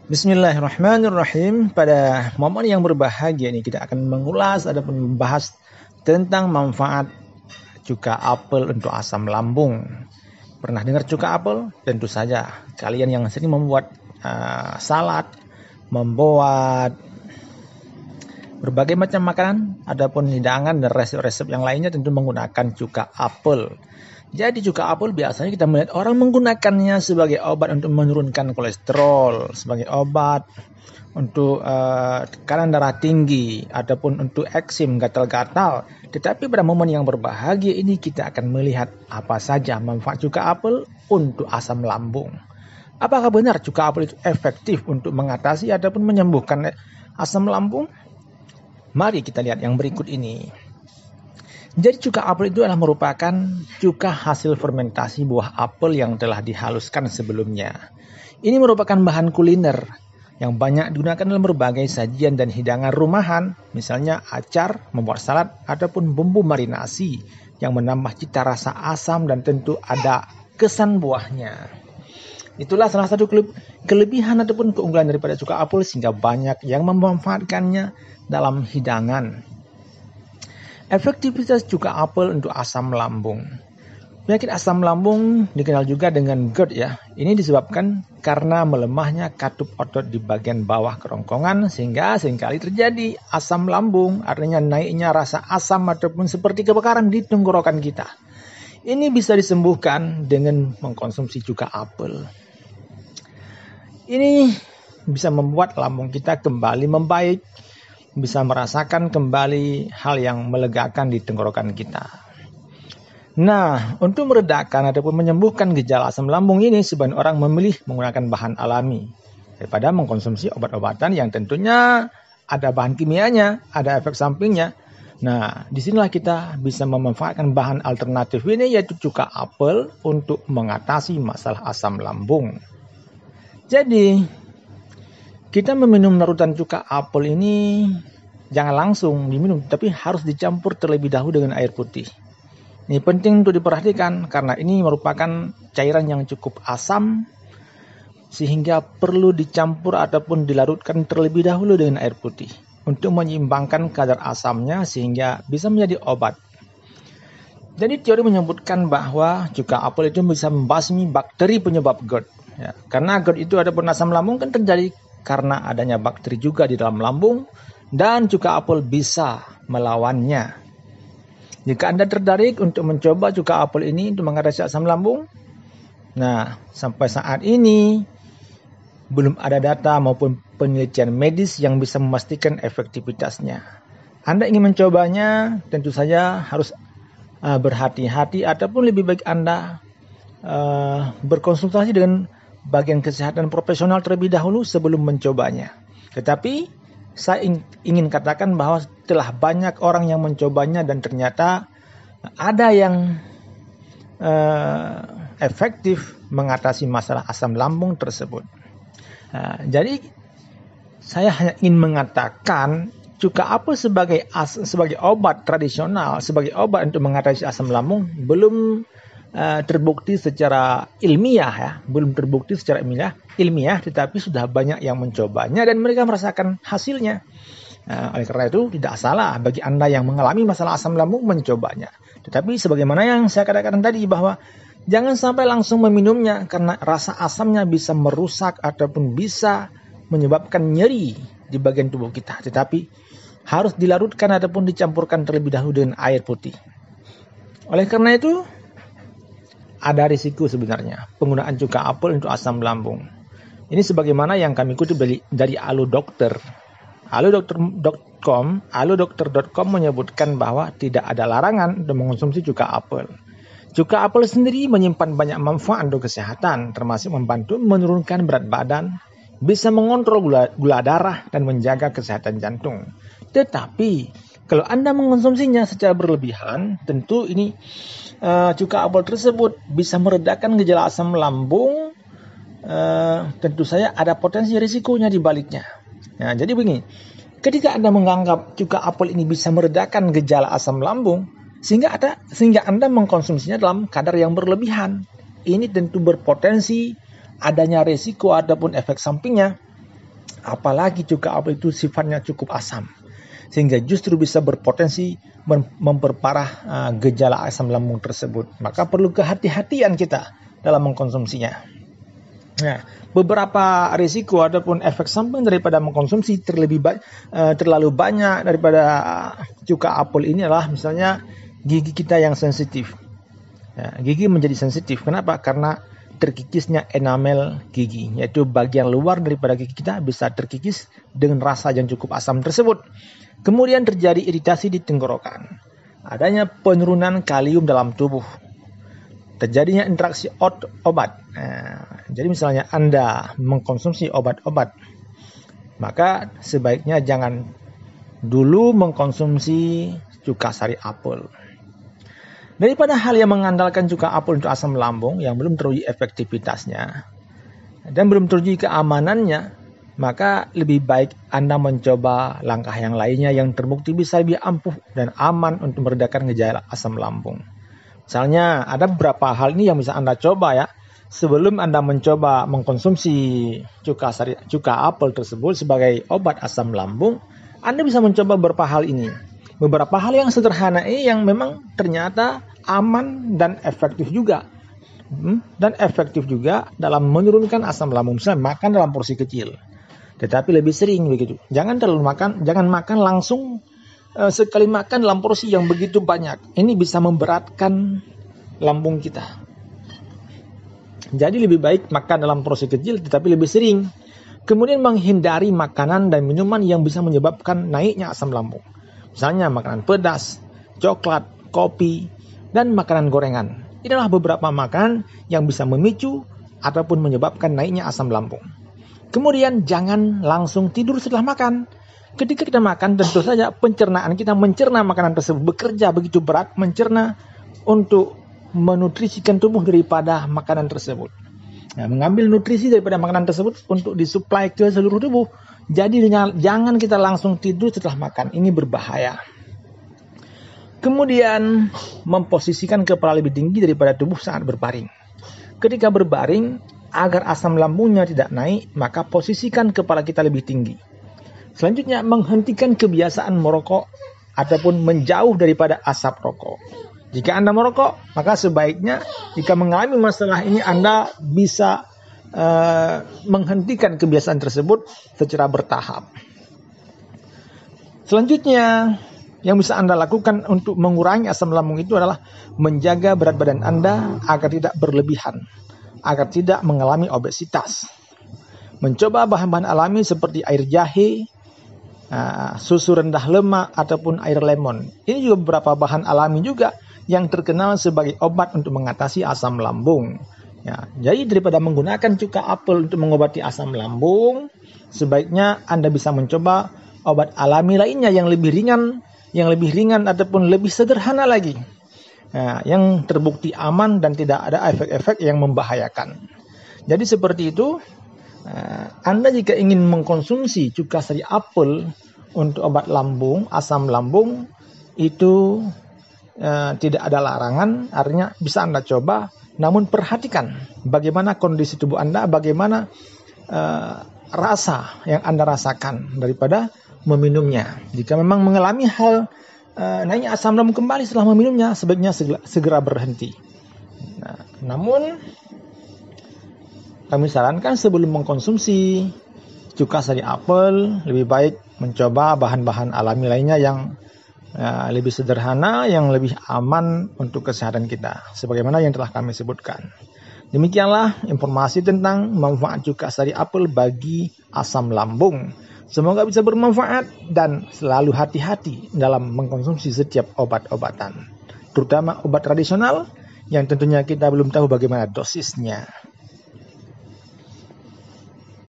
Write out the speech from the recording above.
Bismillahirrahmanirrahim. Pada momen yang berbahagia ini kita akan mengulas ataupun membahas tentang manfaat cuka apel untuk asam lambung. Pernah dengar cuka apel? Tentu saja. Kalian yang sering membuat salad, membuat berbagai macam makanan, ataupun hidangan dan resep-resep yang lainnya tentu menggunakan cuka apel. Jadi cuka apel biasanya kita melihat orang menggunakannya sebagai obat untuk menurunkan kolesterol, sebagai obat untuk tekanan darah tinggi, ataupun untuk eksim, gatal-gatal. Tetapi pada momen yang berbahagia ini kita akan melihat apa saja manfaat cuka apel untuk asam lambung. Apakah benar cuka apel itu efektif untuk mengatasi ataupun menyembuhkan asam lambung? Mari kita lihat yang berikut ini. Jadi cuka apel itu adalah merupakan cuka hasil fermentasi buah apel yang telah dihaluskan sebelumnya. Ini merupakan bahan kuliner yang banyak digunakan dalam berbagai sajian dan hidangan rumahan, misalnya acar, membuat salad, ataupun bumbu marinasi yang menambah cita rasa asam dan tentu ada kesan buahnya. Itulah salah satu kelebihan ataupun keunggulan daripada cuka apel sehingga banyak yang memanfaatkannya dalam hidangan. Efektivitas cuka apel untuk asam lambung. Penyakit asam lambung dikenal juga dengan GERD ya. Ini disebabkan karena melemahnya katup otot di bagian bawah kerongkongan sehingga seringkali terjadi asam lambung, artinya naiknya rasa asam ataupun seperti kebakaran di tenggorokan kita. Ini bisa disembuhkan dengan mengkonsumsi cuka apel. Ini bisa membuat lambung kita kembali membaik, bisa merasakan kembali hal yang melegakan di tenggorokan kita. Nah, untuk meredakan ataupun menyembuhkan gejala asam lambung ini, sebagian orang memilih menggunakan bahan alami daripada mengkonsumsi obat-obatan yang tentunya ada bahan kimianya, ada efek sampingnya. Nah, disinilah kita bisa memanfaatkan bahan alternatif ini, yaitu cuka apel untuk mengatasi masalah asam lambung. Jadi, kita meminum larutan cuka apel ini jangan langsung diminum, tapi harus dicampur terlebih dahulu dengan air putih. Ini penting untuk diperhatikan karena ini merupakan cairan yang cukup asam sehingga perlu dicampur ataupun dilarutkan terlebih dahulu dengan air putih untuk menyeimbangkan kadar asamnya sehingga bisa menjadi obat. Jadi teori menyebutkan bahwa cuka apel itu bisa membasmi bakteri penyebab GERD. Ya, karena GERD itu ataupun asam lambung kan terjadi karena adanya bakteri juga di dalam lambung dan cuka apel bisa melawannya. Jika Anda tertarik untuk mencoba cuka apel ini untuk mengatasi asam lambung, nah sampai saat ini belum ada data maupun penelitian medis yang bisa memastikan efektivitasnya. Anda ingin mencobanya, tentu saja harus berhati-hati ataupun lebih baik Anda berkonsultasi dengan bagian kesehatan profesional terlebih dahulu sebelum mencobanya. Tetapi saya ingin katakan bahwa telah banyak orang yang mencobanya dan ternyata ada yang efektif mengatasi masalah asam lambung tersebut. Jadi saya hanya ingin mengatakan cuka apel sebagai obat tradisional, sebagai obat untuk mengatasi asam lambung belum terbukti secara ilmiah ya, ilmiah, tetapi sudah banyak yang mencobanya dan mereka merasakan hasilnya. Oleh karena itu tidak salah bagi Anda yang mengalami masalah asam lambung mencobanya. Tetapi sebagaimana yang saya katakan tadi bahwa jangan sampai langsung meminumnya karena rasa asamnya bisa merusak ataupun bisa menyebabkan nyeri di bagian tubuh kita. Tetapi harus dilarutkan ataupun dicampurkan terlebih dahulu dengan air putih. Oleh karena itu ada risiko sebenarnya penggunaan cuka apel untuk asam lambung. Ini sebagaimana yang kami kutip dari Alodokter. Alodokter.com menyebutkan bahwa tidak ada larangan untuk mengonsumsi cuka apel. Cuka apel sendiri menyimpan banyak manfaat untuk kesehatan, termasuk membantu menurunkan berat badan, bisa mengontrol gula darah dan menjaga kesehatan jantung. Tetapi kalau Anda mengonsumsinya secara berlebihan, tentu ini cuka apel tersebut bisa meredakan gejala asam lambung. Tentu saja ada potensi risikonya di baliknya. Nah, jadi begini, ketika Anda menganggap cuka apel ini bisa meredakan gejala asam lambung, sehingga Anda mengkonsumsinya dalam kadar yang berlebihan, ini tentu berpotensi adanya risiko ataupun efek sampingnya. Apalagi cuka apel itu sifatnya cukup asam, sehingga justru bisa berpotensi memperparah gejala asam lambung tersebut. Maka perlu kehati-hatian kita dalam mengkonsumsinya. Nah, beberapa risiko ataupun efek samping daripada mengkonsumsi terlalu banyak daripada cuka apel ini adalah misalnya gigi kita yang sensitif. Ya, gigi menjadi sensitif. Kenapa? Karena terkikisnya enamel gigi, yaitu bagian luar daripada gigi kita bisa terkikis dengan rasa yang cukup asam tersebut. Kemudian terjadi iritasi di tenggorokan, adanya penurunan kalium dalam tubuh, terjadinya interaksi obat. Jadi misalnya Anda mengkonsumsi obat-obat, maka sebaiknya jangan dulu mengkonsumsi cuka sari apel. Daripada hal yang mengandalkan cuka apel untuk asam lambung yang belum teruji efektivitasnya dan belum teruji keamanannya, maka lebih baik Anda mencoba langkah yang lainnya yang terbukti bisa lebih ampuh dan aman untuk meredakan gejala asam lambung. Misalnya ada beberapa hal ini yang bisa Anda coba ya. Sebelum Anda mencoba mengkonsumsi cuka apel tersebut sebagai obat asam lambung, Anda bisa mencoba beberapa hal ini. Beberapa hal yang sederhana ini yang memang ternyata aman dan efektif juga. Dan efektif juga dalam menurunkan asam lambung. Misalnya makan dalam porsi kecil, tetapi lebih sering begitu. Jangan makan langsung sekali makan dalam porsi yang begitu banyak. Ini bisa memberatkan lambung kita. Jadi lebih baik makan dalam porsi kecil tetapi lebih sering. Kemudian menghindari makanan dan minuman yang bisa menyebabkan naiknya asam lambung. Misalnya makanan pedas, coklat, kopi, dan makanan gorengan. Inilah beberapa makanan yang bisa memicu ataupun menyebabkan naiknya asam lambung. Kemudian jangan langsung tidur setelah makan. Ketika kita makan, tentu saja pencernaan kita mencerna makanan tersebut, bekerja begitu berat mencerna untuk menutrisikan tubuh daripada makanan tersebut. Nah, mengambil nutrisi daripada makanan tersebut untuk disuplai ke seluruh tubuh. Jadi jangan kita langsung tidur setelah makan, ini berbahaya. Kemudian memposisikan kepala lebih tinggi daripada tubuh saat berbaring. Ketika berbaring, agar asam lambungnya tidak naik, maka posisikan kepala kita lebih tinggi. Selanjutnya, menghentikan kebiasaan merokok ataupun menjauh daripada asap rokok. Jika Anda merokok, maka sebaiknya jika mengalami masalah ini Anda bisa menghentikan kebiasaan tersebut secara bertahap. Selanjutnya, yang bisa Anda lakukan untuk mengurangi asam lambung itu adalah menjaga berat badan Anda agar tidak berlebihan, agar tidak mengalami obesitas. Mencoba bahan-bahan alami seperti air jahe, susu rendah lemak, ataupun air lemon. Ini juga beberapa bahan alami juga yang terkenal sebagai obat untuk mengatasi asam lambung. Ya, jadi daripada menggunakan cuka apel untuk mengobati asam lambung, sebaiknya Anda bisa mencoba obat alami lainnya yang lebih ringan ataupun lebih sederhana lagi. Nah, yang terbukti aman dan tidak ada efek-efek yang membahayakan. Jadi seperti itu, Anda jika ingin mengkonsumsi cuka sari apel untuk obat lambung, asam lambung, itu tidak ada larangan, artinya bisa Anda coba. Namun perhatikan bagaimana kondisi tubuh Anda, bagaimana rasa yang Anda rasakan daripada meminumnya. Jika memang mengalami hal naiknya asam lambung kembali setelah meminumnya, sebaiknya segera berhenti. Nah, namun kami sarankan sebelum mengkonsumsi cuka sari apel, lebih baik mencoba bahan-bahan alami lainnya yang lebih sederhana, yang lebih aman untuk kesehatan kita, sebagaimana yang telah kami sebutkan. Demikianlah informasi tentang manfaat cuka sari apel bagi asam lambung. Semoga bisa bermanfaat dan selalu hati-hati dalam mengkonsumsi setiap obat-obatan, terutama obat tradisional yang tentunya kita belum tahu bagaimana dosisnya.